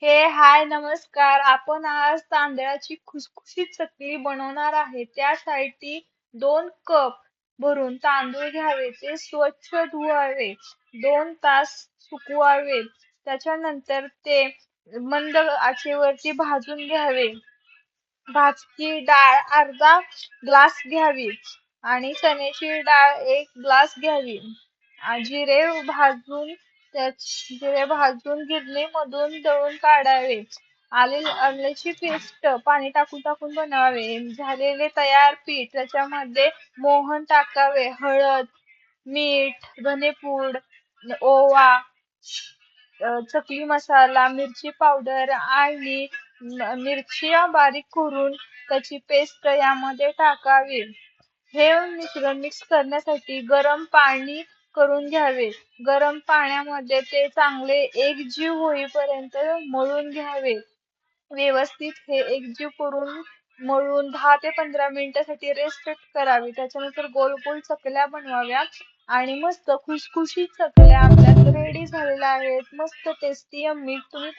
हाय, नमस्कार. आपण आज तांदळाची खुसखुशीत चकली बनवणार आहे. त्यासाठी 2 कप भरून तांदूळ घ्यावे. ते स्वच्छ धुवावे. 2 तास सुकवावे. त्याच्यानंतर ते मंद आचेवरती भाजून घ्यावे. भाजकी डाळ अर्धा ग्लास घ्यावी आणि चण्याची डाळ 1 ग्लास घ्यावी. जिरे भाजून जिरे भाजून गिरणीमधून दळून काढावे. आल्याची पेस्ट पाणी टाकून टाकून बनवावे. झालेले तयार पीठ त्याच्यामध्ये मोहन टाकावे. हळद, मीठ, धनेपूड, ओवा, चकली मसाला, मिरची पावडर आणि मिरच्या बारीक करून त्याची पेस्ट यामध्ये टाकावी. हे मिश्रण मिक्स करण्यासाठी गरम पाणी करून घ्यावे. गरम पाण्यामध्ये ते चांगले एकजीव होईपर्यंत मळून घ्यावे. व्यवस्थित हे एकजीव करून मळून 10 ते 15 मिनिटासाठी रेस्ट करावी. त्याच्यानंतर गोल गोल चकल्या बनवाव्या आणि मस्त खुसखुशीत चकल्या आपल्या रेडी झालेल्या आहेत. मस्त टेस्टी यम्मी. तुम्ही